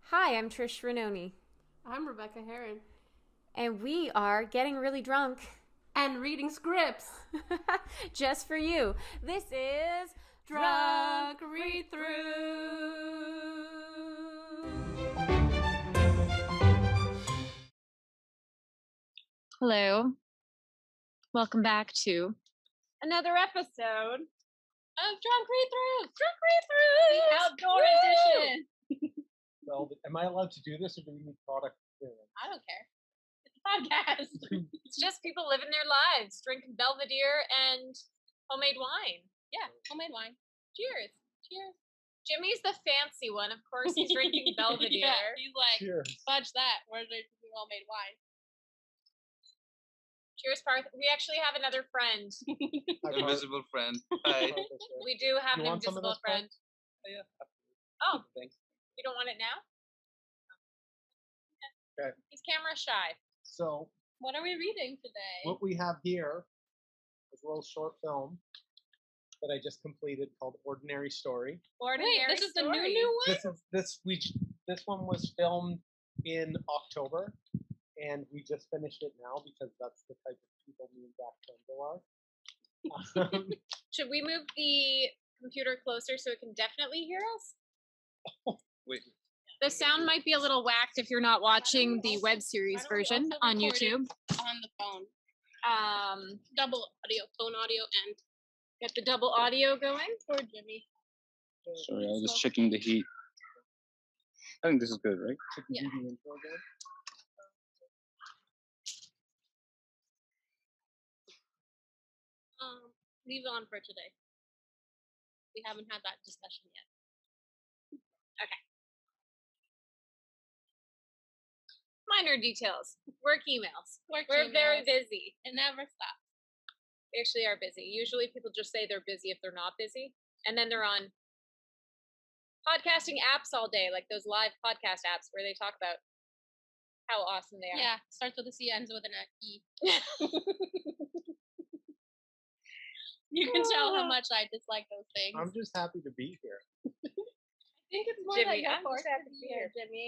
Hi, I'm Trish Ranoni, I'm Rebecca Heron. and we are getting really drunk. And reading scripts. Just for you. This is Drunk Read-Through. Hello. Welcome back to another episode of Drunk Read-Through. Drunk Read-Through! The outdoor edition. Well, am I allowed to do this, or do we need product clearance? I don't care. It's a podcast. It's just people living their lives, drinking Belvedere and homemade wine. Yeah, homemade wine. Cheers. Cheers. Jimmy's the fancy one. Of course, he's drinking Belvedere. Yeah, he's like, Cheers. fudge that. We're drinking homemade wine. Cheers, Parth. We actually have another friend. Invisible friend. Hi. We do have You an want some of invisible this, friend. Yeah, Oh, thanks. you don't want it now? Okay. He's camera shy. So, What are we reading today? what we have here is a little short film that I just completed called "Ordinary Story." Ordinary Wait, this is the Story. new one? This one was filmed in October, and we just finished it now because that's the type of people me and Jack Kendall are. Should we move the computer closer so it can definitely hear us? Wait. The sound might be a little whacked if you're not watching the web series Why don't we version also on record it YouTube. on the phone. Double audio, phone audio, and Get the double audio going. poor Jimmy. Sorry, I was just checking the heat. I think this is good, right? Yeah. Do the intro again? Leave it on for today. We haven't had that discussion yet. Minor details. Work emails. Work We're very emails. busy. It never stops. We actually are busy. Usually people just say they're busy if they're not busy. And then they're on podcasting apps all day, like those live podcast apps where they talk about how awesome they are. Yeah, starts with a C, ends with an E. You can tell how much I dislike those things. I'm just happy to be here. I think it's more Jimmy, that I'm you're just forced happy to to be be here, Jimmy.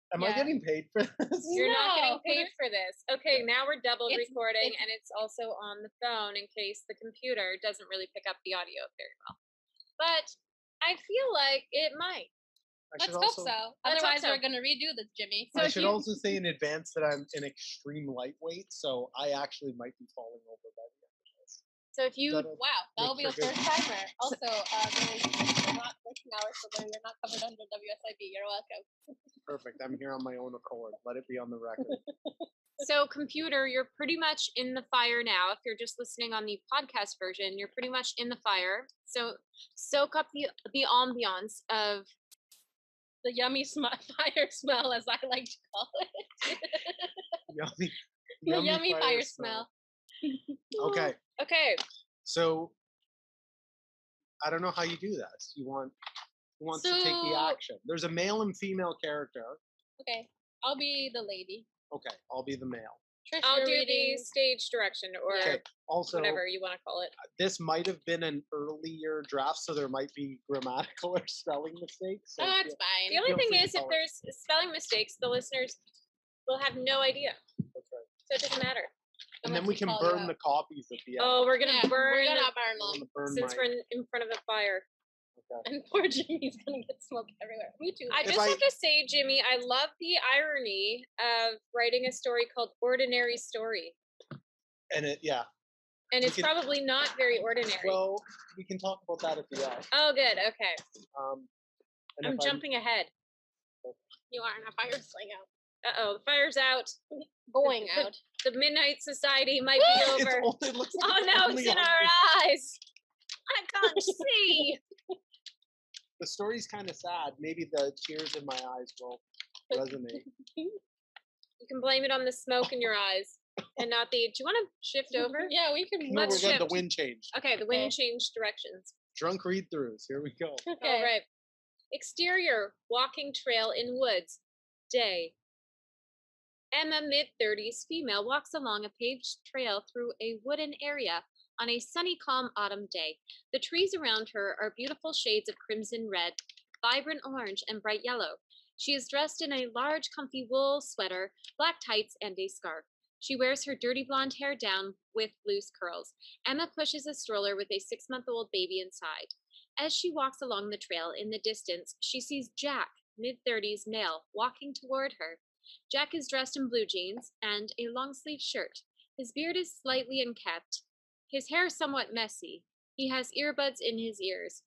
Am I Yeah. getting paid for this? You're not getting No. paid for this. Okay, now we're double It's- recording, it's- and it's also on the phone in case the computer doesn't really pick up the audio very well. But I feel like it might. I Let's should hope also, so. hope Otherwise, so. we're going to redo this, Jimmy. So I if should you- also say in advance that I'm an extreme lightweight, so I actually might be falling over by the end of this. So if you That'll Wow, that'll be a make for first good- timer. Also, they're not working hours, so they're not covered under WSIB. You're welcome. Perfect. I'm here on my own accord. Let it be on the record. So, computer, you're pretty much in the fire now. If you're just listening on the podcast version, you're pretty much in the fire. So, soak up the ambiance of The yummy fire smell, as I like to call it. Yummy. The yummy fire smell. Okay, Okay. so I don't know how you do this. Who wants to take the So- action? There's a male and female character. Okay, I'll be the lady. Okay, I'll be the male. Trish, I'll you're do reading. the stage direction or Okay. Also, whatever you want to call it. this might have been an earlier draft, so there might be grammatical or spelling mistakes. So Oh, that's fine. The only Feel thing free to is, if call it. there's spelling mistakes, the listeners will have no idea. that's right. So it doesn't matter. And then Unless we we can call you burn out. the copies at the end. Oh, we're going to Yeah, burn we're gonna burn I'm them. gonna burn since my. we're in front of a fire. Okay. And poor Jimmy's gonna get smoke everywhere. Me too. I If just I- have to say, Jimmy, I love the irony of writing a story called Ordinary Story. And And We it's could- probably not very ordinary. well, we can talk about that at the end. Oh, good. Okay. And I'm if jumping ahead. You are, and our fire's going out. Uh-oh, the fire's out. Going The- out. The Midnight Society might be It's over. only, it looks like Oh no, only it's in on our me. eyes. I can't see. The story's kind of sad. Maybe the tears in my eyes will resonate. You can blame it on the smoke in your eyes and not the. Do you want to shift over? Yeah, we can. No, Let's we're good. The shift. wind changed. Okay, the wind Okay. changed directions. Drunk read-throughs. Here we go. All Okay. right. Exterior, walking trail in woods. Day. Emma, mid-30s, female, walks along a paved trail through a wooden area on a sunny, calm autumn day. The trees around her are beautiful shades of crimson red, vibrant orange, and bright yellow. She is dressed in a large, comfy wool sweater, black tights, and a scarf. She wears her dirty blonde hair down with loose curls. Emma pushes a stroller with a 6-month-old baby inside. As she walks along the trail in the distance, she sees Jack, mid-30s male, walking toward her. Jack is dressed in blue jeans and a long-sleeved shirt. His beard is slightly unkempt. His hair is somewhat messy. He has earbuds in his ears.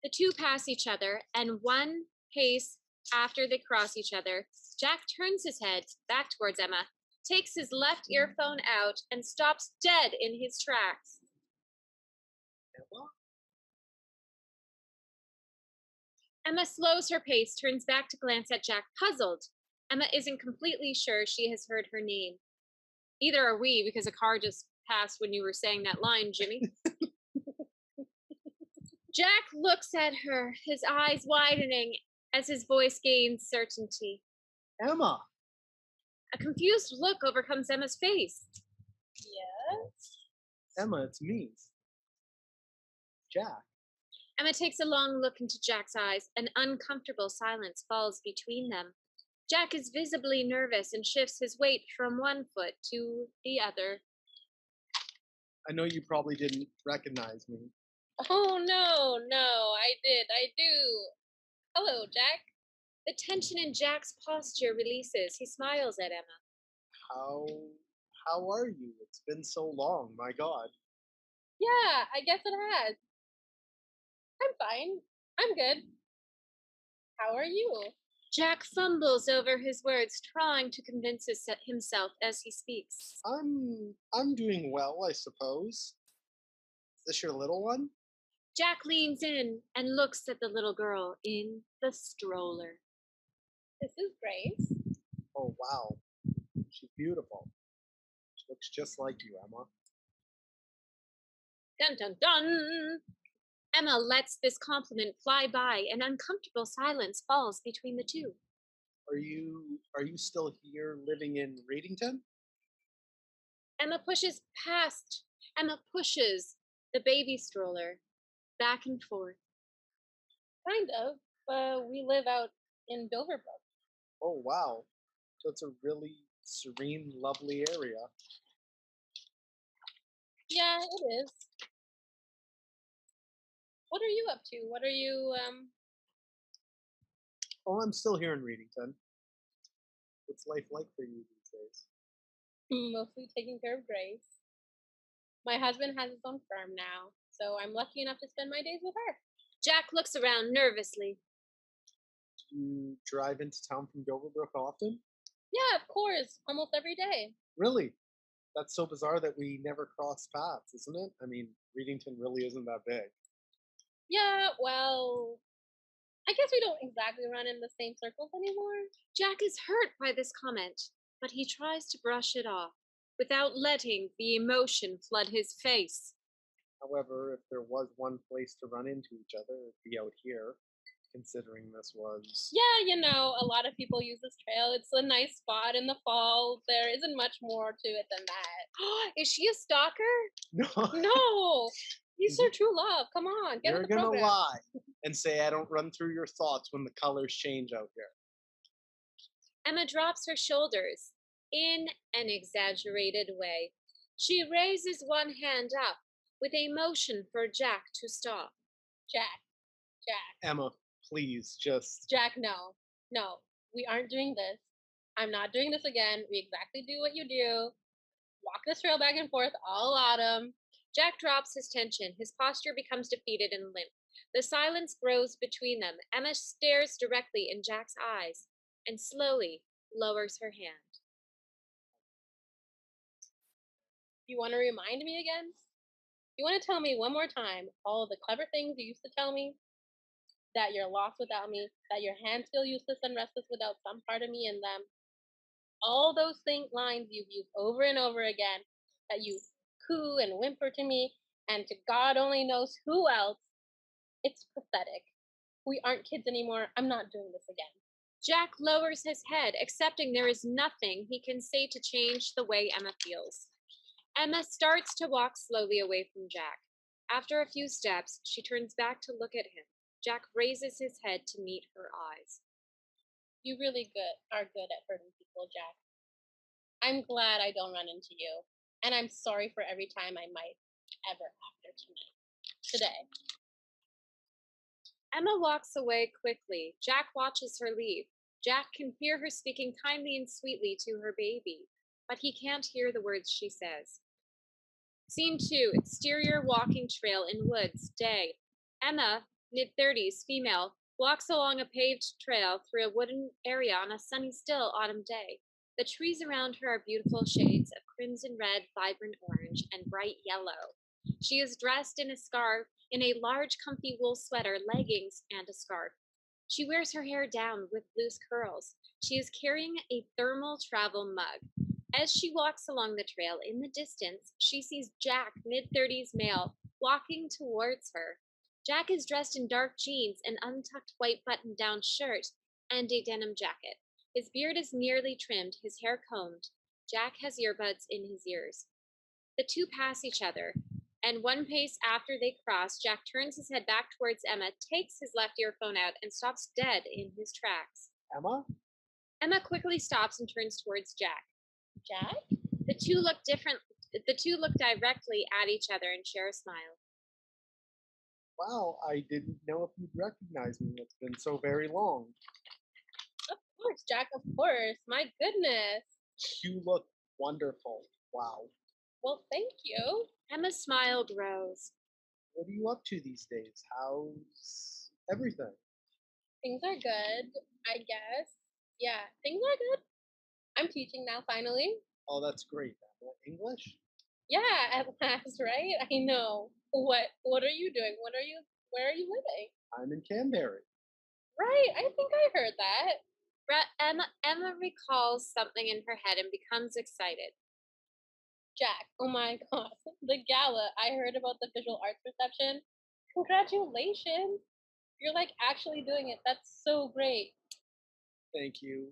The two pass each other, and one pace after they cross each other, Jack turns his head back towards Emma, takes his left earphone out, and stops dead in his tracks. Emma slows her pace, turns back to glance at Jack, puzzled. Emma isn't completely sure she has heard her name. Either are we, because a car just passed when you were saying that line, Jimmy. Jack looks at her, his eyes widening as his voice gains certainty. Emma! A confused look overcomes Emma's face. Yes. Emma, it's me. Jack. Emma takes a long look into Jack's eyes. An uncomfortable silence falls between them. Jack is visibly nervous and shifts his weight from one foot to the other. I know you probably didn't recognize me. Oh, no, I do. Hello, Jack. The tension in Jack's posture releases. He smiles at Emma. How are you? It's been so long, my God. Yeah, I guess it has. I'm fine. I'm good. How are you? Jack fumbles over his words, trying to convince himself as he speaks. I'm doing well, I suppose. Is this your little one? Jack leans in and looks at the little girl in the stroller. This is Grace. Oh, wow. She's beautiful. She looks just like you, Emma. Dun dun dun! Emma lets this compliment fly by. An uncomfortable silence falls between the two. Are you still here living in Readington? Emma pushes the baby stroller back and forth. Kind of. We live out in Doverbrook. Oh, wow. So it's a really serene, lovely area. Yeah, it is. What are you up to? What are you, Oh, I'm still here in Readington. What's life like for you these days? mostly taking care of Grace. My husband has his own firm now, so I'm lucky enough to spend my days with her. Jack looks around nervously. Do you drive into town from Doverbrook often? Yeah, of course. Almost every day. Really? That's so bizarre that we never cross paths, isn't it? I mean, Readington really isn't that big. Yeah, well, I guess we don't exactly run in the same circles anymore. Jack is hurt by this comment, but he tries to brush it off without letting the emotion flood his face. However, if there was one place to run into each other, it'd be out here, considering this was... Yeah, a lot of people use this trail. It's a nice spot in the fall. There isn't much more to it than that. Is she a stalker? No. No, he's her true love. Come on, get You're with the gonna program. lie and say I don't run through your thoughts when the colors change out here. Emma drops her shoulders in an exaggerated way. She raises one hand up with a motion for Jack to stop. Jack, Emma, please, just... Jack, no, we aren't doing this. I'm not doing this again. We exactly do what you do. Walk this trail back and forth all autumn. Jack drops his tension. His posture becomes defeated and limp. The silence grows between them. Emma stares directly in Jack's eyes and slowly lowers her hand. You want to remind me again? You want to tell me one more time all of the clever things you used to tell me? That you're lost without me, that your hands feel useless and restless without some part of me in them. All those lines you've used over and over again, that you coo and whimper to me, and to God only knows who else. It's pathetic. We aren't kids anymore. I'm not doing this again. Jack lowers his head, accepting there is nothing he can say to change the way Emma feels. Emma starts to walk slowly away from Jack. After a few steps, she turns back to look at him. Jack raises his head to meet her eyes. You really are good at hurting people, Jack. I'm glad I don't run into you, and I'm sorry for every time I might ever after today. Emma walks away quickly. Jack watches her leave. Jack can hear her speaking kindly and sweetly to her baby, but he can't hear the words she says. Scene 2, exterior walking trail in woods, day. Emma, mid-30s, female, walks along a paved trail through a wooden area on a sunny, still autumn day. The trees around her are beautiful shades of crimson red, vibrant orange, and bright yellow. She is dressed in a large, comfy wool sweater, leggings, and a scarf. She wears her hair down with loose curls. She is carrying a thermal travel mug. As she walks along the trail in the distance, she sees Jack, mid-30s male, walking towards her. Jack is dressed in dark jeans, an untucked white button-down shirt, and a denim jacket. His beard is nearly trimmed, his hair combed. Jack has earbuds in his ears. The two pass each other, and one pace after they cross, Jack turns his head back towards Emma, takes his left earphone out, and stops dead in his tracks. Emma? Emma quickly stops and turns towards Jack. Jack? The two look directly at each other and share a smile. Wow, I didn't know if you'd recognize me. It's been so very long. Of course, Jack, of course. My goodness. You look wonderful. Wow. Well, thank you. Emma's smile grows. What are you up to these days? How's everything? Things are good, I guess. Yeah, things are good. I'm teaching now, finally. Oh, that's great. Emma. English? Yeah, at last, right? I know. What are you doing? Where are you living? I'm in Canberra. Right, I think I heard that. Emma recalls something in her head and becomes excited. Jack, oh my god, the gala. I heard about the visual arts reception. Congratulations. You're like actually doing it. That's so great. Thank you.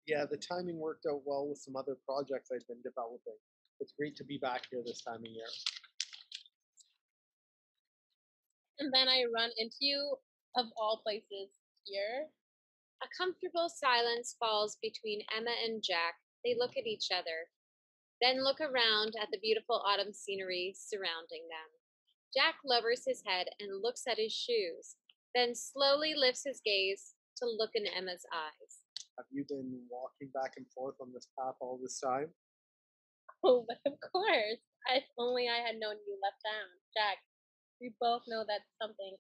Yeah, the timing worked out well with some other projects I've been developing. It's great to be back here this time of year. And then I run into you, of all places, here. A comfortable silence falls between Emma and Jack. They look at each other, then look around at the beautiful autumn scenery surrounding them. Jack lowers his head and looks at his shoes, then slowly lifts his gaze to look in Emma's eyes. Have you been walking back and forth on this path all this time? Oh, but of course. If only I had known you left town. Jack, we both know that's something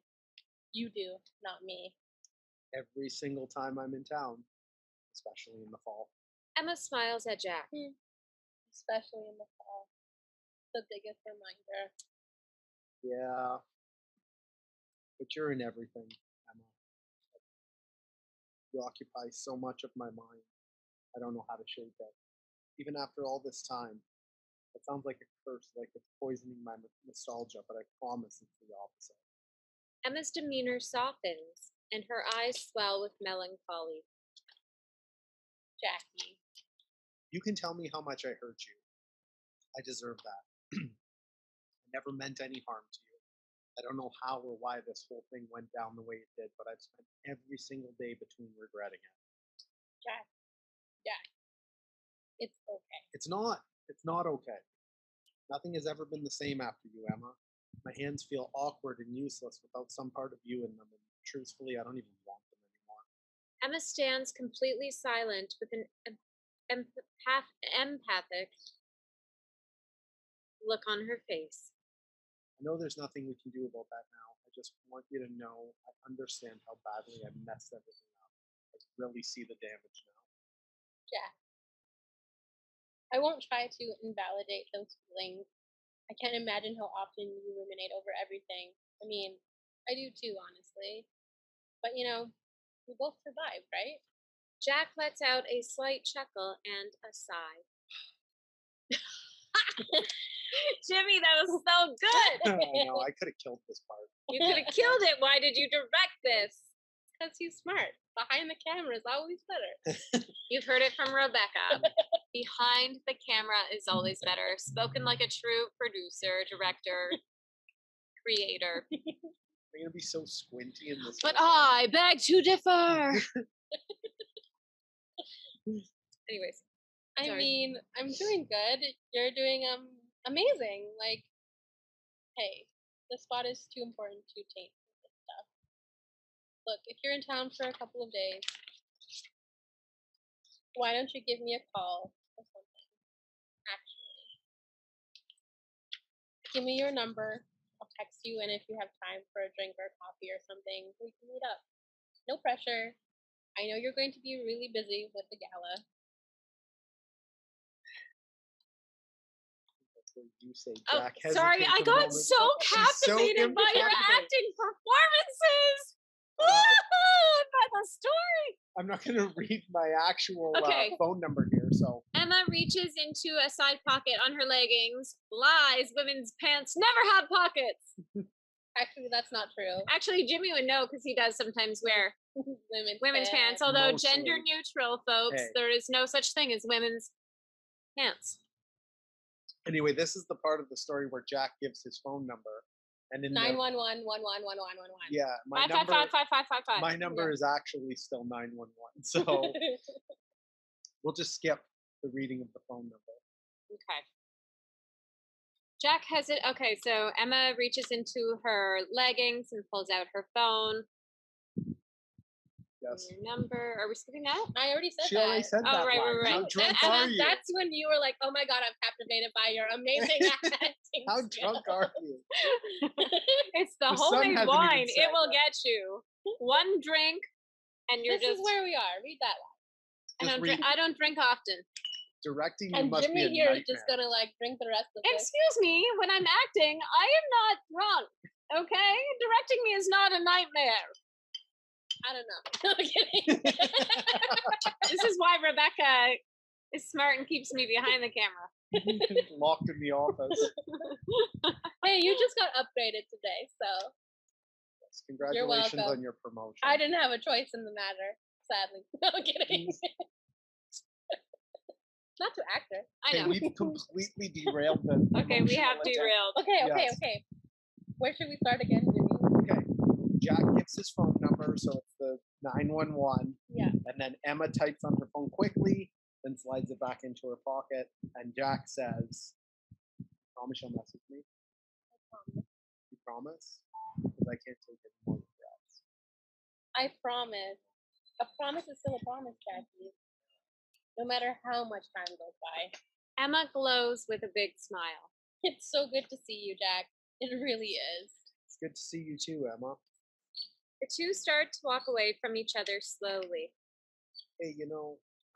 you do, not me. Every single time I'm in town, especially in the fall. Emma smiles at Jack. Especially in the fall. The biggest reminder. Yeah. But you're in everything, Emma. You occupy so much of my mind. I don't know how to shake it. Even after all this time, it sounds like a curse, like it's poisoning my nostalgia, but I promise it's the opposite. Emma's demeanor softens, and her eyes swell with melancholy. Jackie. You can tell me how much I hurt you. I deserve that. I never meant any harm to you. I don't know how or why this whole thing went down the way it did, but I've spent every single day between regretting it. Jack. It's okay. It's not. It's not okay. Nothing has ever been the same after you, Emma. My hands feel awkward and useless without some part of you in them, and truthfully, I don't even want them anymore. Emma stands completely silent with an empathic look on her face. I know there's nothing we can do about that now. I just want you to know I understand how badly I messed everything up. I really see the damage now. Jack. I won't try to invalidate those feelings. I can't imagine how often you ruminate over everything. I mean, I do too, honestly. But we both survived, right? Jack lets out a slight chuckle and a sigh. Jimmy, that was so good. I know, I could have killed this part. You could have killed it. Why did you direct this? Because he's smart. Behind the camera is always better. You've heard it from Rebecca. Behind the camera is always better. Spoken like a true producer, director, creator. I'm going to be so squinty in this. But I beg to differ. Anyways, I Sorry. mean, I'm doing good. You're doing amazing. Like, hey, the spot is too important to taint with this stuff. Look, if you're in town for a couple of days, why don't you give me a call or something? Actually, give me your number. I'll text you, and if you have time for a drink or coffee or something, we can meet up. No pressure. I know you're going to be really busy with the gala. That's what you say, oh, Jack. sorry, I hesitates a got moment. so She's so captivated by your captivated. acting performances. By the story. I'm not going to read my actual Okay. phone number here, so. Emma reaches into a side pocket on her leggings. Lies, women's pants never have pockets. Actually, that's not true. Actually, Jimmy would know because he does sometimes wear women's pants. pants. Although Mostly. gender neutral, folks, Hey. there is no such thing as women's pants. Anyway, this is the part of the story where Jack gives his phone number. And in 911-11-11-11-11. yeah, my 555-5555. my number is actually still 911. So we'll just skip the reading of the phone number. Okay. Jack has it. Okay, so Emma reaches into her leggings and pulls out her phone. Yes. Your number. Are we skipping that? I already said She that. already said that. right, line. right, How right. drunk And are you? That's when you were like, "Oh my god, I'm captivated by your amazing acting." How skills." drunk are you? It's the The sun homemade hasn't even wine. It set will yet. get you one drink, and you're This just. is where we are. Read that line. Just read. I don't drink often. Directing you And must Jimmy be a here nightmare. is just gonna like drink the rest of this. Excuse me. When I'm acting, I am not drunk. Okay, directing me is not a nightmare. I don't know. I'm kidding. This is why Rebecca is smart and keeps me behind the camera. Locked in the office. Hey, you just got upgraded today, so Yes, congratulations welcome. on your promotion. I didn't have a choice in the matter. Sadly, no I'm kidding. Not to actor. I know. Okay, we've completely derailed the. Okay, we have promotional agenda. derailed. Okay. Yes. Where should we start again, Jimmy? Okay. Jack gets his phone number, so it's the 911. Yeah. And then Emma types on her phone quickly, then slides it back into her pocket. And Jack says, "Promise you'll message me." You promise? Because I can't take any more regrets. I promise. A promise is still a promise, Jackie. No matter how much time goes by. Emma glows with a big smile. It's so good to see you, Jack. It really is. It's good to see you too, Emma. The two start to walk away from each other slowly. Hey,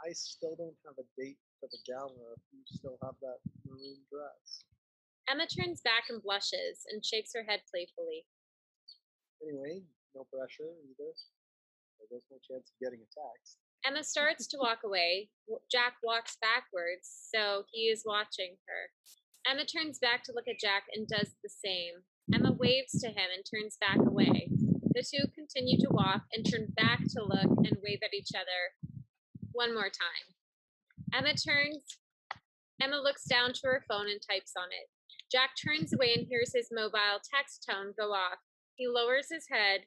I still don't have a date for the gala if you still have that maroon dress. Emma turns back and blushes and shakes her head playfully. Anyway, no pressure either. There goes my chance of getting a text. Emma starts to walk away. Jack walks backwards, so he is watching her. Emma turns back to look at Jack and does the same. Emma waves to him and turns back away. The two continue to walk and turn back to look and wave at each other one more time. Emma looks down to her phone and types on it. Jack turns away and hears his mobile text tone go off. He lowers his head,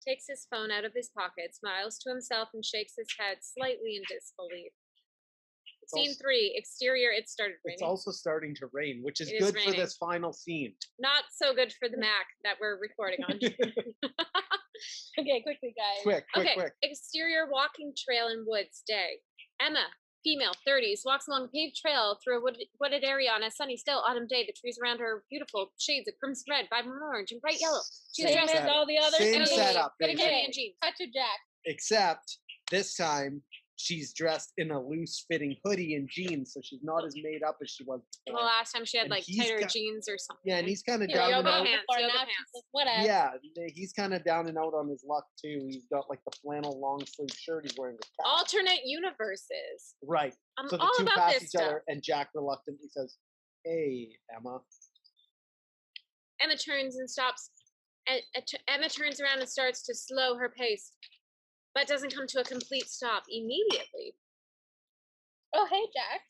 takes his phone out of his pocket, smiles to himself, and shakes his head slightly in disbelief. Scene 3, exterior, it started raining. It's also starting to rain, which is It is good for raining. this final scene. Not so good for the Mac that we're recording on. Okay, quickly, guys. Quick. Exterior walking trail in woods day. Emma, female, 30s, walks along a paved trail through a wooded area on a sunny, still autumn day. The trees around her are beautiful shades of crimson red, vibrant orange, and bright yellow. She's Same dressed as all the others. Same in setup, fitting basically. hoodie and jeans. Cut to Jack. Except this time she's dressed in a loose-fitting hoodie and jeans, so she's not as made up as she was before. Well, last time she had And like he's tighter got- jeans or something. Yeah, and he's kind of Here, down yoga and out. pants, before yoga now, pants. she's like, whatever. Yeah, he's kind of down and out on his luck too. He's got like the flannel long sleeve shirt. He's wearing a cap. Alternate universes. Right. I'm So the all two about pass this each stuff. other, and Jack reluctantly says, "Hey, Emma." Emma turns and stops. Emma turns around and starts to slow her pace, but doesn't come to a complete stop immediately. Oh, hey, Jack.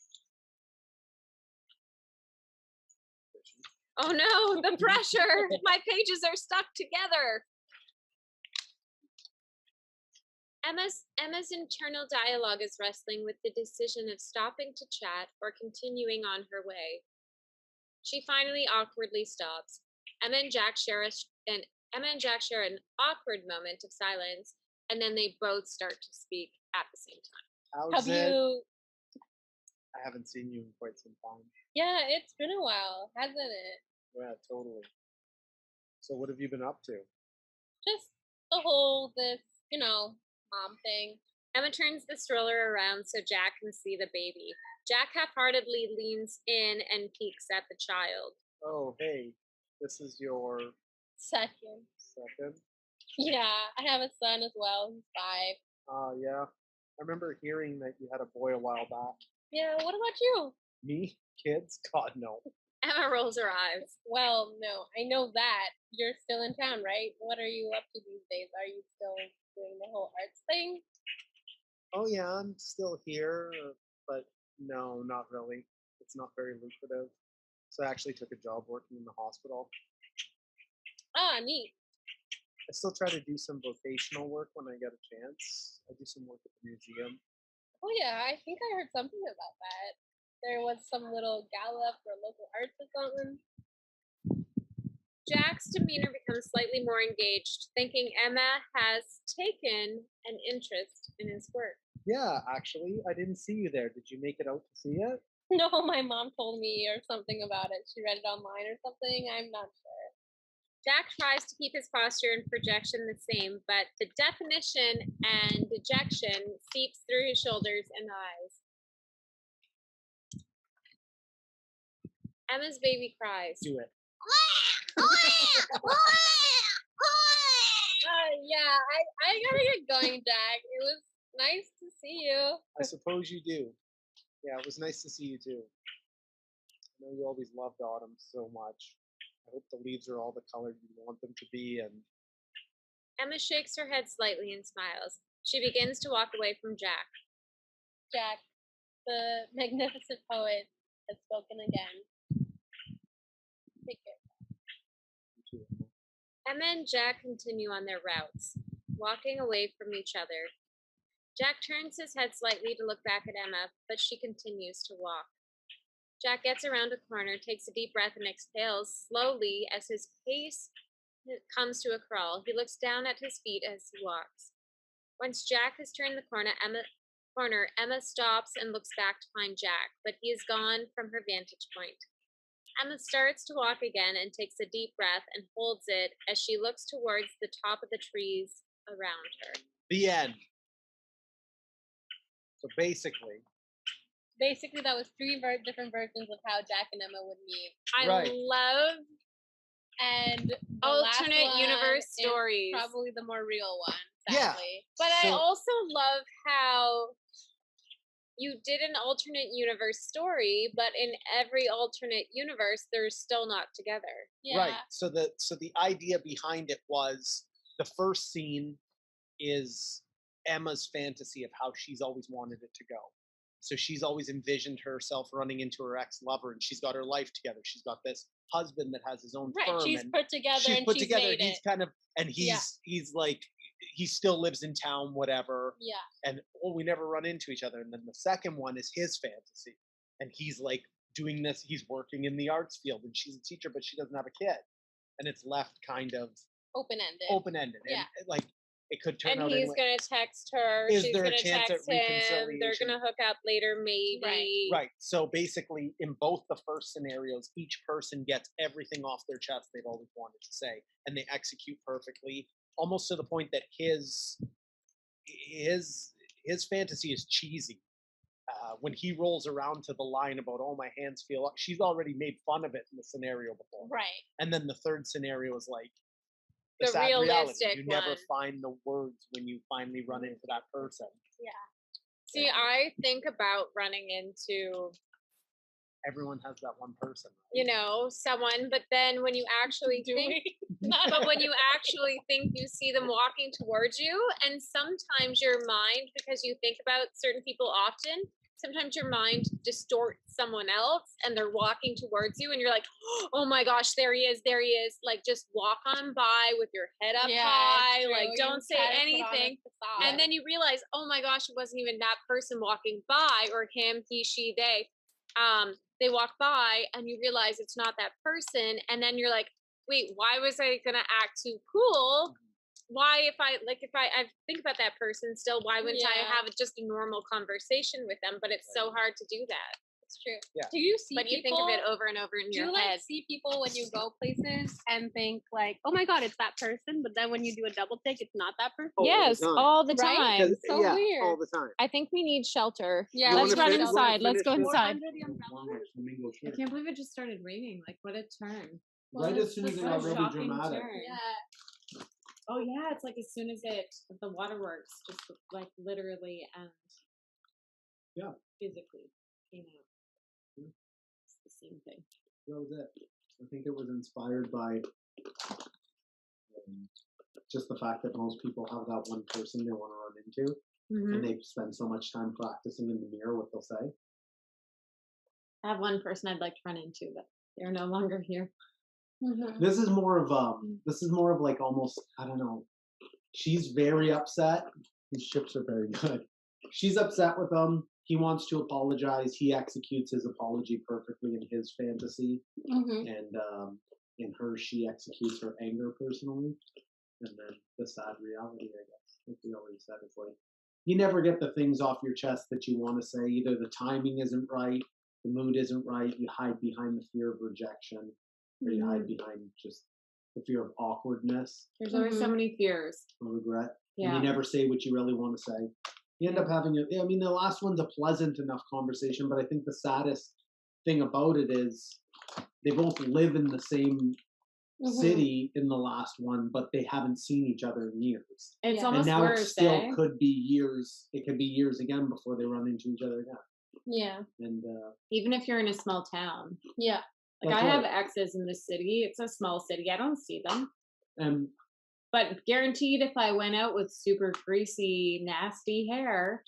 Oh no, the pressure! My pages are stuck together. Emma's internal dialogue is wrestling with the decision of stopping to chat or continuing on her way. She finally awkwardly stops. Emma and Jack share an awkward moment of silence, and then they both start to speak at the same time. How's Have it? you? I haven't seen you in quite some time. Yeah, it's been a while, hasn't it? Yeah, totally. So what have you been up to? Just the whole mom thing. Emma turns the stroller around so Jack can see the baby. Jack half-heartedly leans in and peeks at the child. Oh, hey, this is your Second. second? Yeah, I have a son as well. He's 5. Yeah. I remember hearing that you had a boy a while back. Yeah, what about you? Me? Kids? God, no. Emma rolls her eyes. Well, no, I know that. You're still in town, right? What are you up to these days? Are you still doing the whole arts thing? Oh, yeah, I'm still here, but no, not really. It's not very lucrative. So I actually took a job working in the hospital. Ah, neat. I still try to do some vocational work when I get a chance. I do some work at the museum. Oh yeah, I think I heard something about that. There was some little gala for local arts or something. Jack's demeanor becomes slightly more engaged, thinking Emma has taken an interest in his work. Yeah, actually, I didn't see you there. Did you make it out to see it? No, my mom told me or something about it. She read it online or something. I'm not sure. Jack tries to keep his posture and projection the same, but the definition and dejection seeps through his shoulders and eyes. Emma's baby cries. Do it. Yeah, I gotta get going, Jack. It was nice to see you. I suppose you do. Yeah, it was nice to see you too. I know you always loved autumn so much. I hope the leaves are all the color you want them to be, and Emma shakes her head slightly and smiles. She begins to walk away from Jack. Jack, the magnificent poet, has spoken again. Take care. you too. Emma and Jack continue on their routes, walking away from each other. Jack turns his head slightly to look back at Emma, but she continues to walk. Jack gets around a corner, takes a deep breath, and exhales slowly as his pace comes to a crawl. He looks down at his feet as he walks. Once Jack has turned the corner, Emma stops and looks back to find Jack, but he is gone from her vantage point. Emma starts to walk again and takes a deep breath and holds it as she looks towards the top of the trees around her. The end. So basically, that was 3 different versions of how Jack and Emma would meet. I Right. love And the alternate last one universe is stories. probably the more real one, Yeah. sadly. But I So- also love how you did an alternate universe story, but in every alternate universe, they're still not together. Yeah. right. So the idea behind it was the first scene is Emma's fantasy of how she's always wanted it to go. So she's always envisioned herself running into her ex-lover, and she's got her life together. She's got this husband that has his own Right, firm, she's and put together she's and put she's together. made He's it. kind of, and Yeah. he's like, he still lives in town, whatever. Yeah. And we never run into each other. And then the second one is his fantasy, and he's like doing this. He's working in the arts field, and she's a teacher, but she doesn't have a kid, and it's left kind of Open-ended. open-ended. Yeah. And like it could turn And out. he's anyway. going to text her. Is She's there a going to chance at text him. They're reconciliation? going to hook up later, maybe. Right. So basically, in both the first scenarios, each person gets everything off their chest they've always wanted to say, and they execute perfectly, almost to the point that his fantasy is cheesy. When he rolls around to the line about, "Oh, my hands feel," she's already made fun of it in the scenario before. Right. And then the third scenario is like The sad reality. realistic You never one. find the words when you finally run into that person. See, I think about running into, Everyone has that one person. Right? someone, but then when you actually Do think, we? but when you actually think, you see them walking towards you, and sometimes your mind, because you think about certain people often, sometimes your mind distorts someone else and they're walking towards you and you're like, oh my gosh, there he is. Like just walk on by with your head up high, like don't say anything. And then you realize, oh my gosh, it wasn't even that person walking by, or him, he, she, they. They walk by and you realize it's not that person. And then you're like, wait, why was I gonna act too cool? Why, if I think about that person still, why wouldn't I have just a normal conversation with them? But it's so hard to do that. It's true. Yeah. Do you see But you think of it over and over in your head. See people when you go places and think like, oh my god, it's that person, but then when you do a double take, it's not that person? Yes, all the Right? time. 'Cause- So yeah, weird. all the time. I think we need shelter. Yeah, You Let's wanna run fin- you wanna inside. Let's go finish this? inside. Under the umbrella? I can't believe it just started raining. Like, what a turn. Right as soon as it got really shocking dramatic. turn. Yeah. Oh yeah, it's like as soon as the waterworks just like literally and physically came out. It's the same thing. That was it. I think it was inspired by just the fact that most people have that one person they want to run into, Mm-hmm. and they spend so much time practicing in the mirror what they'll say. I have one person I'd like to run into, but they're no longer here. Mm-hmm. This is more of like almost, I don't know. She's very upset. These ships are very good. She's upset with him. He wants to apologize. He executes his apology perfectly in his fantasy, Mm-hmm. and in her, she executes her anger personally. And then the sad reality, I guess, like we already said, is like you never get the things off your chest that you want to say. Either the timing isn't right, the mood isn't right. You hide behind the fear of rejection, or you hide behind just the fear of awkwardness There's always so many fears. or regret. Yeah. And you never say what you really want to say. You end up having I mean, the last one's a pleasant enough conversation, but I think the saddest thing about it is they both live in the same city in the last one, but they haven't seen each other in years. It's Yeah. almost And now it worse, still eh? could be years. It could be years again before they run into each other again. Yeah. And Even if you're in a small town. Yeah. Like That's I have right. exes in this city. It's a small city. I don't see them. and But guaranteed if I went out with super greasy, nasty hair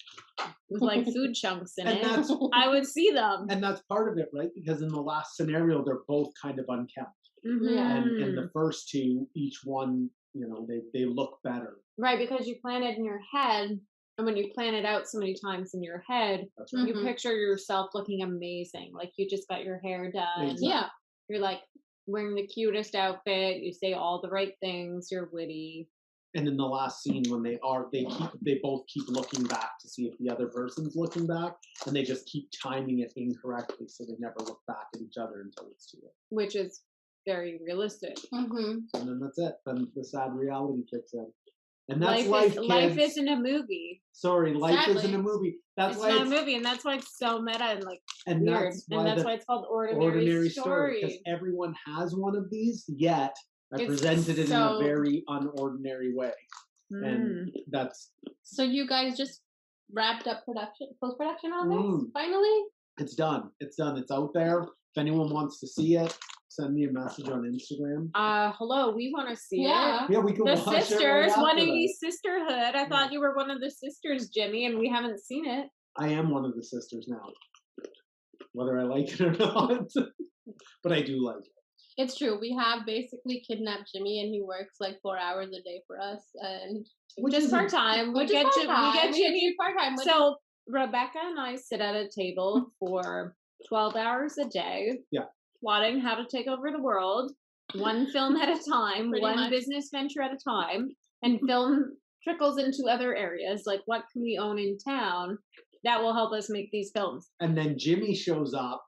with like food chunks in And it, that's I would see them. and that's part of it, right? Because in the last scenario, they're both kind of unkempt. Yeah. And the first two, each one, they look better. Right, because you plan it in your head, and when you plan it out so many times in your head, That's right. you picture yourself looking amazing. Like you just got your hair done. Exactly. Yeah. You're like wearing the cutest outfit. You say all the right things. You're witty. And in the last scene, when they both keep looking back to see if the other person's looking back, and they just keep timing it incorrectly, so they never look back at each other until it's too late. Which is very realistic. Mm-hmm. And then that's it. Then the sad reality kicks in. And that's life, Life kids. isn't a movie. Sorry, life Sadly. isn't a movie. That's It's why not a movie, and that's why it's so meta and like and weird. that's And why that's the why it's called ordinary story, because story. everyone has one of these, yet I It's presented it in a so- very unordinary way. And that's So you guys just wrapped up post production on this Mm. finally? it's done. It's done. It's out there. If anyone wants to see it, send me a message on Instagram. Hello, we want to see Yeah. it. Yeah, we can The watch it right sisters, after 180 this. Sisterhood. I thought you were one of the sisters, Jimmy, and we haven't seen it. I am one of the sisters now, whether I like it or not. But I do like it. It's true. We have basically kidnapped Jimmy, and he works like 4 hours a day for us, and Just part time. We get Jimmy. part time. So Rebecca and I sit at a table for 12 hours a day. Yeah. Plotting how to take over the world, one film at a time, Pretty one much. business venture at a time, and film trickles into other areas. Like what can we own in town that will help us make these films? And then Jimmy shows up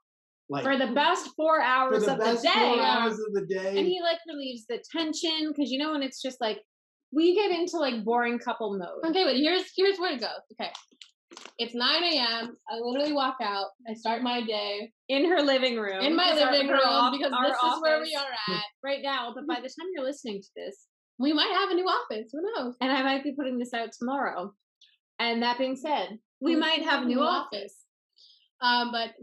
like For the best 4 hours for the of best the 4 day. hours of the day. And he like relieves the tension because you know when it's just like we get into like boring couple mode. Okay, but here's where it goes. Okay, it's 9 a.m. I literally walk out. I start my day In her living room. in my 'cause our- living her room off- because our this is where we office are at. right now. But by the time you're listening to this, We might have a new office. Who knows? and I might be putting this out tomorrow. And that being said, we might have a new office. But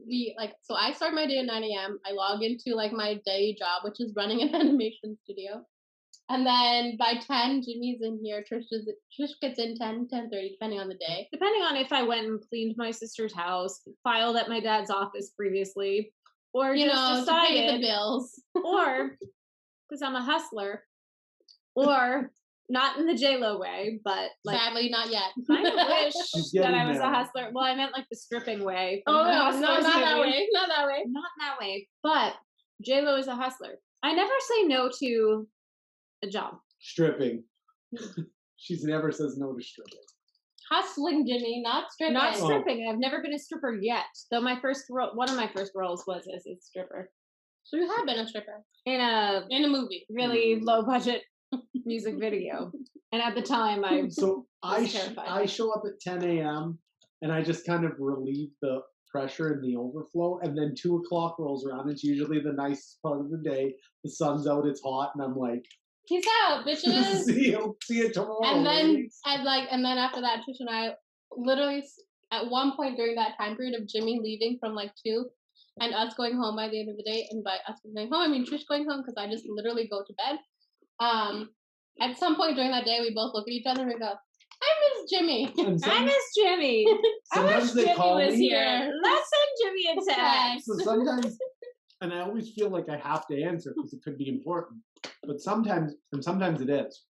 so I start my day at 9 a.m. I log into like my day job, which is running an animation studio. And then by 10, Jimmy's in here. Trish gets in 10:30, depending on the day. Depending on if I went and cleaned my sister's house, filed at my dad's office previously, or You just know, to pay the decided, bills. or because I'm a hustler, or not in the J-Lo way, but like Sadly, not yet. kind of wish She's that getting I was there. a hustler. Well, I meant like the stripping way. Oh from the no, Hustlers not that movie. way. Not that way. Not in that way. But J-Lo is a hustler. I never say no to a job. Stripping. She never says no to stripping. Hustling, Jimmy, not stripping. Not stripping. I've never been a stripper yet. Though my first one of my first roles was as a stripper So you have been a stripper in a in a movie. really low budget music video. And at the time, I So was terrified. I show up at 10 a.m. and I just kind of relieve the pressure and the overflow, and then 2 o'clock rolls around. It's usually the nicest part of the day. The sun's out, it's hot, and I'm like, Peace out, bitches. see you tomorrow. And then ladies." and then after that, Trish and I literally at one point during that time period of Jimmy leaving from like 2 and us going home by the end of the day, and by us going home, I mean Trish going home because I just literally go to bed. At some point during that day, we both look at each other and we go, "I miss Jimmy." And I miss Jimmy. I sometimes wish they Jimmy call was me. here. Let's send Jimmy a text. So sometimes, and I always feel like I have to answer because it could be important. But sometimes it is.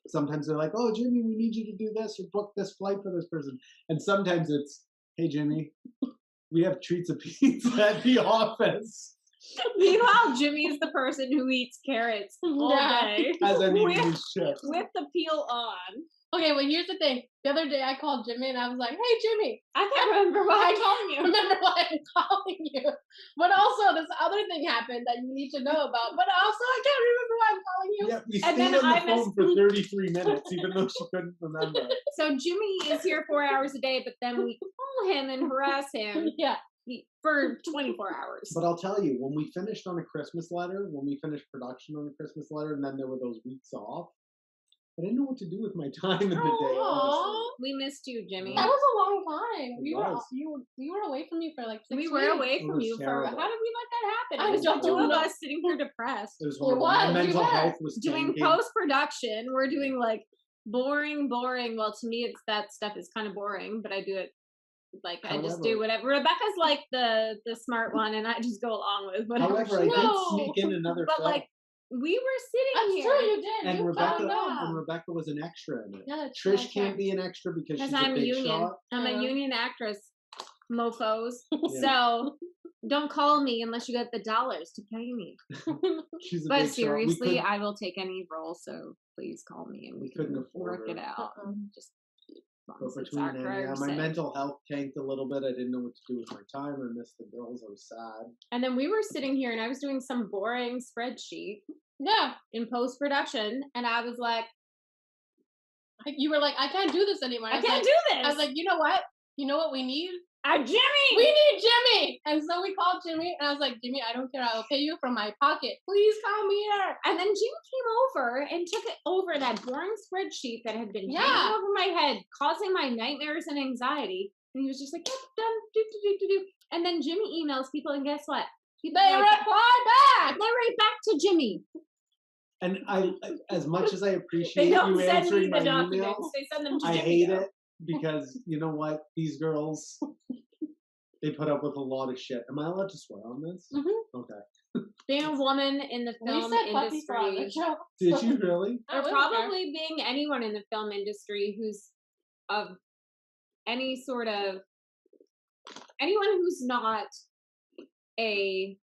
Sometimes they're like, "Oh, Jimmy, we need you to do this or book this flight for this person." And sometimes it's, "Hey, Jimmy, we have treats of pizza at the office." Meanwhile, Jimmy is the person who eats carrots all Yeah. day As I need with, to shift. with the peel on. Okay, well here's the thing. The other day I called Jimmy and I was like, "Hey, Jimmy." I can't remember why I'm calling you. Remember why I'm calling you. But also, this other thing happened that you need to know about. But also, I can't remember why I'm calling you. Yeah, we And stayed then on the I phone for 33 minutes, even though she couldn't remember. So Jimmy is here 4 hours a day, but then we call him and harass him Yeah. for 24 hours. But I'll tell you, when we finished on a Christmas letter, when we finished production on a Christmas letter, and then there were those weeks off, I didn't know what to do with my time in the day. Honestly. Aww. We missed you, Jimmy. That was a long time. It You was. were away from me for like 6 We weeks. were away It from was you for. terrible. How did we let that happen? I It was just don't two of know. us sitting here depressed, It was horrible. was, My you mental were. health was doing tanking. post production. We're doing like boring. Well, to me, it's that stuff is kind of boring, but I do it. Like I just do However- whatever. Rebecca's like the smart one, and I just go along with whatever. However, I she did does. sneak in another But film, like we were sitting That's here. true, you did. and You Rebecca found out. and Rebecca was an extra in it. Yeah, that's Trish true, can't okay. be an extra because Because she's a I'm big union. shot. I'm Yeah. a union actress, mofos. Yeah. So don't call me unless you get the dollars to pay me. She's a But big shot. seriously, I will take any role. So please call me and we couldn't can afford work her. it out. Just as long But as it's between our then, career yeah, my sake. mental health tanked a little bit. I didn't know what to do with my time. I missed the girls. I was sad. And then we were sitting here and I was doing some boring spreadsheet Yeah. in post production, and I was like, You were like, "I can't do this anymore." I was can't like, do this. I was like, "You know what? You know what we need? Jimmy! We need Jimmy!" And so we called Jimmy, and I was like, "Jimmy, I don't care. I will pay you from my pocket. Please come here." And then Jimmy came over and took it over that boring spreadsheet that had been Yeah. hanging over my head, causing my nightmares and anxiety. And he was just like, "Yep, done, do. And then Jimmy emails people, and guess what? People They like, reply back. they write back to Jimmy. And I, as much as I They appreciate don't you send me answering the my documents. emails, They send them to I Jimmy. hate though. it because you know what? These girls, they put up with a lot of shit. Am I allowed to swear on this? Mhm. Okay. Being a woman in the We film said puppy for on the industry, show. Did you really? I or wouldn't care. probably being anyone in the film industry who's of any sort of anyone who's not a,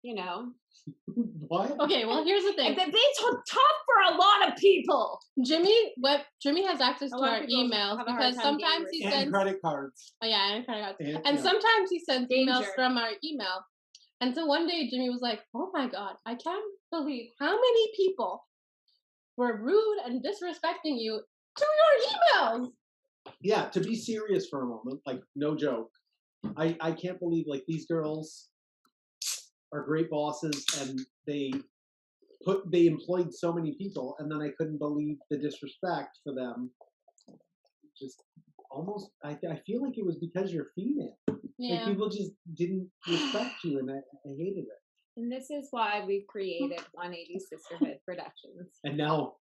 you know, What? Okay, well, here's the thing. it's tough for a lot of people. Jimmy has access A to lot our of people emails have a hard because time sometimes getting he And sends credit cards. oh yeah, and credit cards. And Yeah. sometimes he sends emails Danger. from our email. And so one day Jimmy was like, "Oh my god, I can't believe how many people were rude and disrespecting you to your emails." Yeah, to be serious for a moment, like no joke. I can't believe like these girls are great bosses and they employed so many people, and then I couldn't believe the disrespect for them. Just almost I feel like it was because you're female. Yeah. Like people just didn't respect you, and I hated it. And this is why we created 180 Sisterhood Productions. And now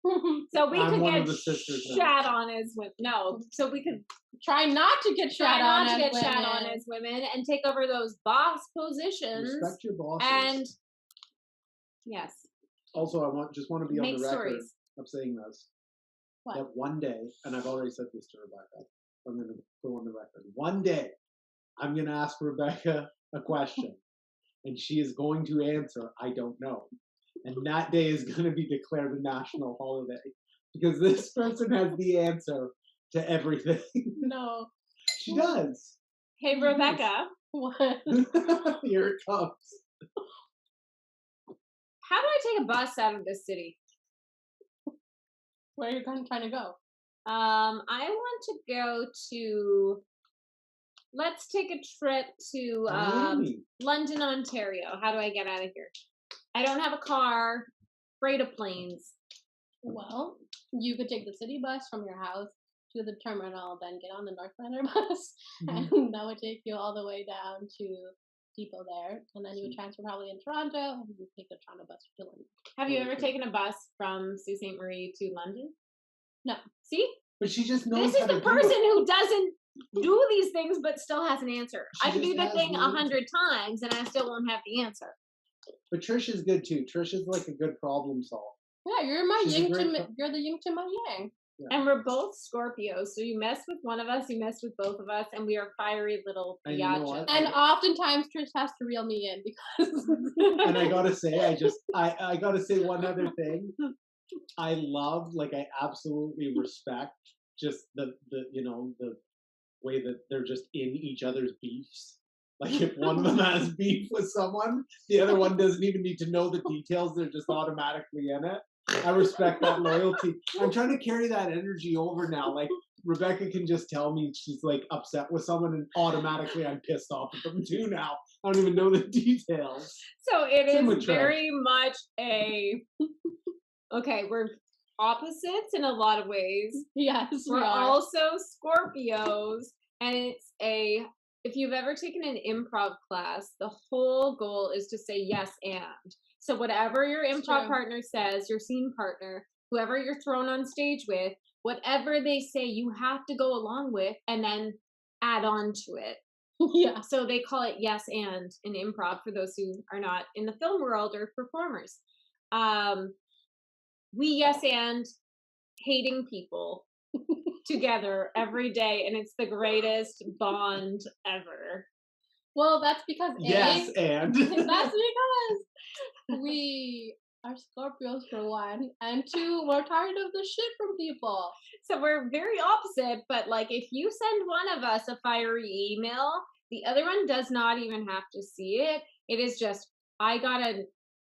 So we I'm could one get of the sisters now. shat on as women. No, so we could Try not to get try shat on not to as get shat on women. as women and take over those boss positions. Respect your bosses. And yes, Also, I just want to be on make the record stories. of saying this. What? That one day, and I've already said this to Rebecca, I'm going to go on the record. One day, I'm going to ask Rebecca a question, and she is going to answer, I don't know. And that day is going to be declared a national holiday because this person has the answer to everything. No. She does. Hey Rebecca, What? Here it comes. how do I take a bus out of this city? Where are you trying to go? I want to go to. Let's take a trip to Miami. London, Ontario. How do I get out of here? I don't have a car. Afraid of planes. Well, you could take the city bus from your house to the terminal, then get on the Northlander bus, and that would take you all the way down to depot there, and then you would transfer probably in Toronto, and you would take the Toronto bus to London. Have you ever taken a bus from Sault Ste. Marie to London? No. See? But she just knows This is how the to do person it. who doesn't do these things but still has an answer. She I could do just the has thing the 100 times and I still won't have the answer. But Trish is good too. Trish is like a good problem solver. Yeah, you're my She's a yin to great you're the yin to my yang. And we're both Scorpios, so you mess with one of us, you mess with both of us, and we are fiery little And you know biatches. what? And oftentimes Trish has to reel me in because And I gotta say, I gotta say one other thing. I love, like, I absolutely respect just the way that they're just in each other's beefs. Like, if one of them has beef with someone, the other one doesn't even need to know the details. They're just automatically in it. I respect that loyalty. I'm trying to carry that energy over now. Like, Rebecca can just tell me she's like upset with someone, and automatically I'm pissed off at them too now. I don't even know the details. So it Same is with Trish. very much a okay, we're opposites in a lot of ways. yes, we We're are. also Scorpios, and it's a if you've ever taken an improv class, the whole goal is to say yes and. So whatever your It's improv true. partner says, your scene partner, whoever you're thrown on stage with, whatever they say, you have to go along with and then add on to it. yeah. So they call it yes and in improv for those who are not in the film world or performers. We yes and hating people together every day, and it's the greatest bond ever. Well, that's because Yes, and that's because we are Scorpios for one, and two, we're tired of the shit from people. So we're very opposite, but like if you send one of us a fiery email, the other one does not even have to see it. It is just, I got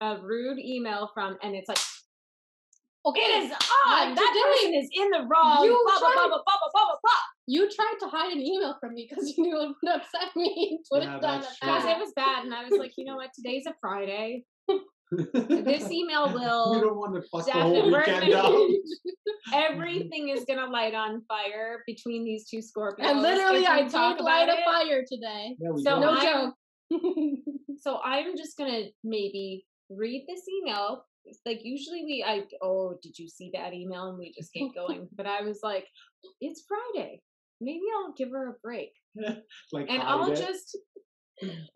a rude email from, and it's like, Okay, it is like on! That today, person is in the wrong. you Blah, blah, tried- blah, blah, blah, blah, blah, blah. you tried to hide an email from me because you knew it would upset me. Put Yeah, it down that's at Because that. it was bad, and I was like, you know what? Today's a Friday. This email we will don't want to fuck the whole definitely weekend up. everything is gonna light on fire between these two Scorpios. And literally, if we I talk did light about a it. fire today. Yeah, we So don't. No I'm- joke. So I'm just gonna maybe read this email. It's like usually did you see that email? And we just keep going. But I was like, it's Friday. Maybe I'll give her a break. Like, And hide I'll it. just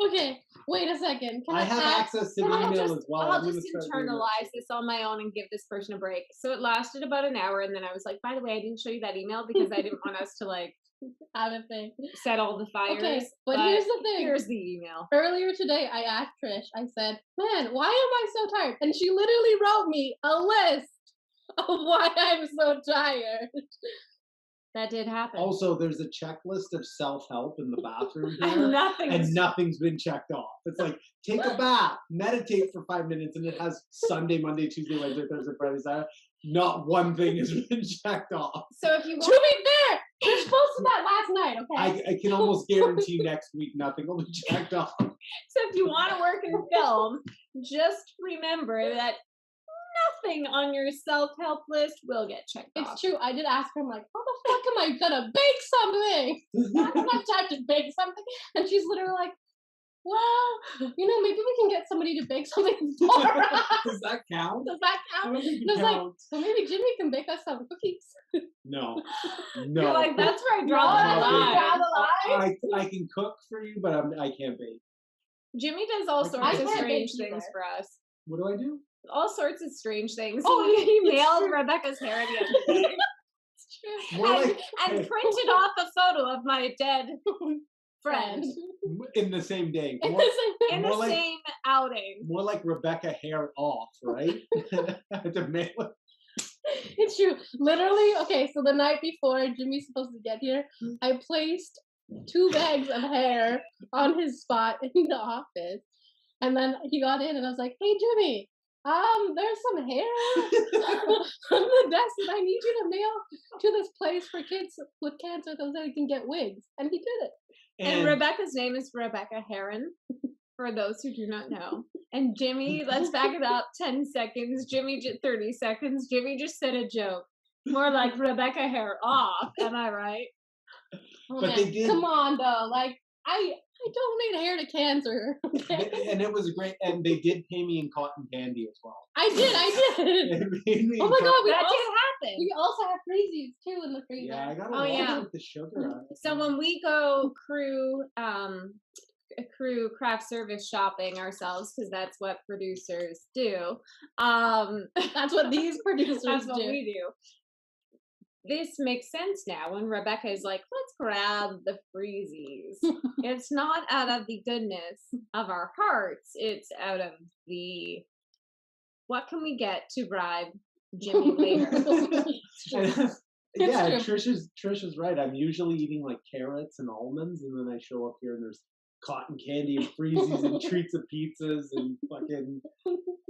Okay, wait a second. Can I have ask- access to the I'll email just, as well. I'll I'm gonna just start doing that. internalize this on my own and give this person a break. So it lasted about an hour, and then I was like, by the way, I didn't show you that email because I didn't want us to like have a thing. set all the fires. Okay, but here's the thing. Here's the email. Earlier today, I asked Trish, I said, man, why am I so tired? And she literally wrote me a list of why I'm so tired. That did happen. Also, there's a checklist of self-help in the bathroom and here, nothing. and nothing's been checked off. It's like, take a bath, meditate for 5 minutes, and it has Sunday, Monday, Tuesday, Wednesday, Thursday, Friday, Saturday. Not one thing has been checked off. So if you To want, be fair, Trish posted that last night, okay? I can almost guarantee next week nothing will be checked off. so if you want to work in film, just remember that nothing on your self-help list will get checked off. It's true. I did ask her, I'm like, how the fuck am I gonna bake something? I don't have time to bake something. And she's literally like, well, maybe we can get somebody to bake something for us. Does that count? Does that I count? don't think And I it was like, counts. well, maybe Jimmy can bake us some cookies. No. You're like, that's where I draw No, the you line. draw the line. I can cook for you, but I can't bake. Jimmy does all I sorts of can't strange bake things either. for us. What do I do? All sorts of strange things. Oh, he it's mailed true. Rebecca's hair the other day. More and, like and printed off a photo of my dead friend in the same day. In More, in more the like, same outing. more like Rebecca hair off, right? To mail it. It's true. Literally, okay, so the night before Jimmy's supposed to get here, I placed 2 bags of hair on his spot in the office. And then he got in and I was like, hey Jimmy, there's some hair on the desk and I need you to mail to this place for kids with cancer so they can get wigs. And he did it. And Rebecca's name is Rebecca Heron, for those who do not know. And Jimmy, let's back it up 10 seconds. 30 seconds. Jimmy just said a joke. More like Rebecca hair off. Am I right? Oh, But man. they did- Come on, though. Like, I donate hair to cancer. Okay? And it was great, and they did pay me in cotton candy as well. I did. They paid me Oh in my cotton- god, we That also, did happen. we also have crazies too in the freezer. Yeah, I got a Oh, lot yeah. with the sugar on it. So when we go crew craft service shopping ourselves, because that's what producers do. That's what these producers That's what do. we do. This makes sense now when Rebecca is like, let's grab the freezies. It's not out of the goodness of our hearts. It's out of the, what can we get to bribe Jimmy later? Yeah, true. Trisha's right. I'm usually eating like carrots and almonds, and then I show up here and there's cotton candy and freezies and treats of pizzas and fucking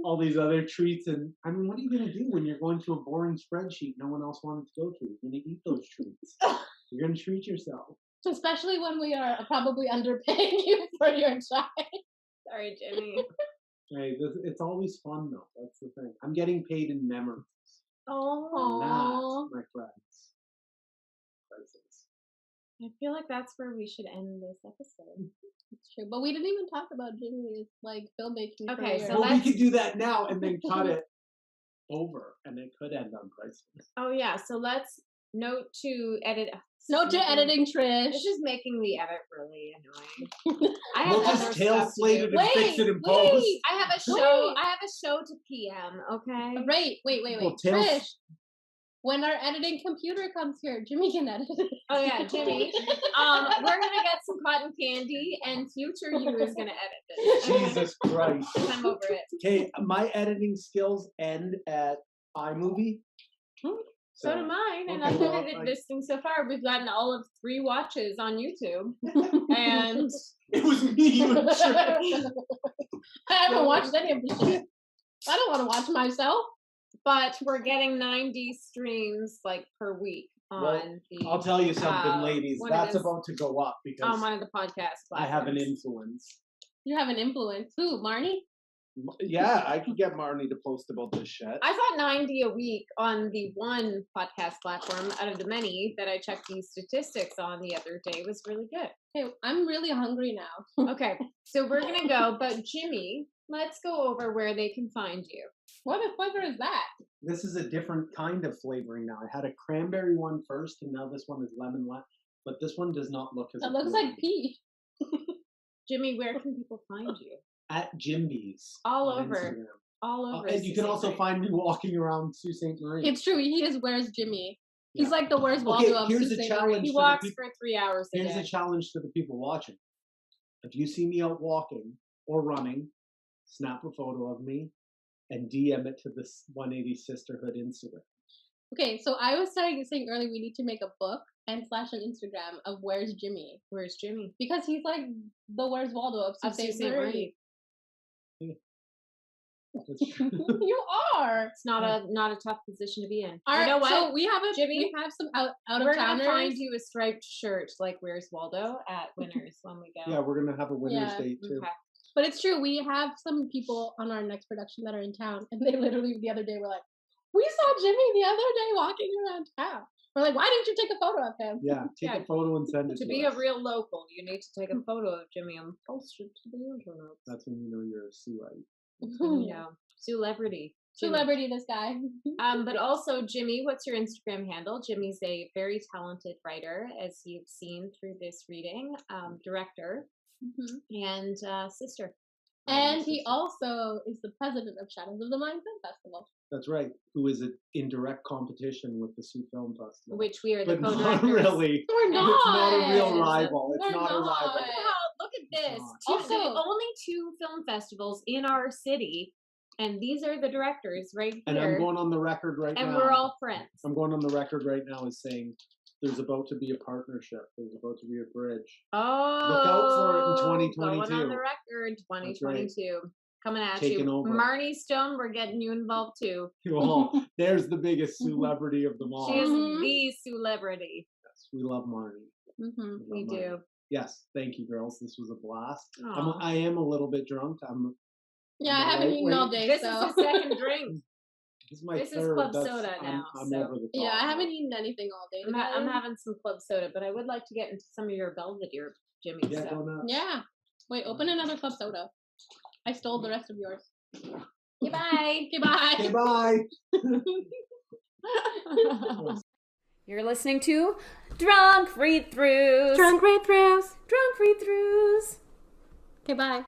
all these other treats. And I mean, what are you gonna do when you're going through a boring spreadsheet no one else wanted to go through? You're gonna eat those treats. You're gonna treat yourself. Especially when we are probably underpaying you for your time. Sorry, Jimmy. Hey, it's always fun though. That's the thing. I'm getting paid in memories. Oh, Aw. That, my friends. Priceless. I feel like that's where we should end this episode. It's true. But we didn't even talk about Jimmy's like filmmaking Okay, career. so Well, we let's- could do that now and then cut it over, and it could end on priceless. Oh yeah, so let's note to edit. Note to editing Trish. This is making the edit really annoying. I have We'll other just tail stuff to slate do. it and fix it in post. wait. I have a show. Wait. I have a show to PM. Okay. Wait. Well, tail- Trish, when our editing computer comes here, Jimmy can edit it. Oh yeah, Jimmy. We're gonna get some cotton candy, and future you is gonna edit this. Jesus Christ. I'm over it. Okay, my editing skills end at iMovie. So do mine, and okay, I've well, edited this thing so far. We've gotten all of 3 watches on YouTube, and It was me, you and Trish. I haven't watched any of this shit. I don't want to watch myself. but we're getting 90 streams like per week on Well, the I'll tell you something, ladies. one of That's those- about to go up because on one of the podcast I have an platforms. influence. You have an influence. Who, Marnie? Yeah, I could get Marnie to post about this shit. I thought 90 a week on the one podcast platform out of the many that I checked the statistics on the other day was really good. Okay, I'm really hungry now. Okay, so we're gonna go, but Jimmy, let's go over where they can find you. What flavor is that? This is a different kind of flavoring now. I had a cranberry one first, and now this one is lemon lime. But this one does not look as It looks like appealing. pea. Jimmy, where can people find you? At Jimby's. All on over. Instagram. All over. And you can Sault also Ste. find me walking around Sault Ste. Marie. It's true. He is Where's Jimmy. He's Yeah. like the Where's Okay, Waldo of here's Sault a Ste. challenge. Marie. He for the walks people- for 3 hours a Here's day. a challenge to the people watching. If you see me out walking or running, snap a photo of me and DM it to this 180 Sisterhood Instagram. Okay, so I was saying earlier we need to make a book and slash an Instagram of Where's Jimmy. Where's Jimmy? Because he's like the Where's Waldo of Sault Of Sault Ste. Ste. Marie. That's- You are. It's not a tough position to be in. All You right, know what? so we have Jimmy? we have some out We're of gonna towners. find you a striped shirt like Where's Waldo at Winners when we go. yeah, we're gonna have a winner's Yeah. date too. Okay. But it's true, we have some people on our next production that are in town, and they literally the other day were like, "We saw Jimmy the other day walking around town." We're like, why didn't you take a photo of him? Yeah, take Yeah. a photo and send it To to be us. a real local, you need to take a photo of Jimmy and post it to the internet. That's when you know you're a Suite. Yeah. Celebrity. Jimmy. Celebrity, this guy. But also, Jimmy, what's your Instagram handle? Jimmy's a very talented writer, as you've seen through this reading, director, and sister. And he also is the president of Shadows of the Mind Film Festival. That's right. Who is in direct competition with the Sioux Film Festival. Which we are the but not co-directors. really. We're not. It's not a real rival. It's We're not a rival. Wow, look at this. not. The only 2 film festivals in our city, and these are the directors right here. And I'm going on the record right now. And we're all friends. I'm going on the record right now as saying there's about to be a partnership. There's about to be a bridge. Oh, Look out for it in 2022. Going on the record, 2022. Coming at Taking you. over. Marnie Stone, we're getting you involved too. Well, there's the biggest celebrity of them all. She is the celebrity. Yes, we love Marnie. We do. Yes, thank you, girls. This was a blast. Aw. I am a little bit drunk. Yeah, I haven't eaten all day. This so. is the second drink. This is my This is third. club That's- soda now, I'm so- over the top. Yeah, I haven't eaten anything all day. I'm having some club soda, but I would like to get into some of your Belvedere, Jimmy. Yeah, so. go nuts. Yeah. Wait, open another club soda. I stole the rest of yours. Goodbye. Goodbye. Okay, bye. You're listening to Drunk Read-Thrus. Drunk Read-Thrus. Drunk Read-Thrus. Okay, bye.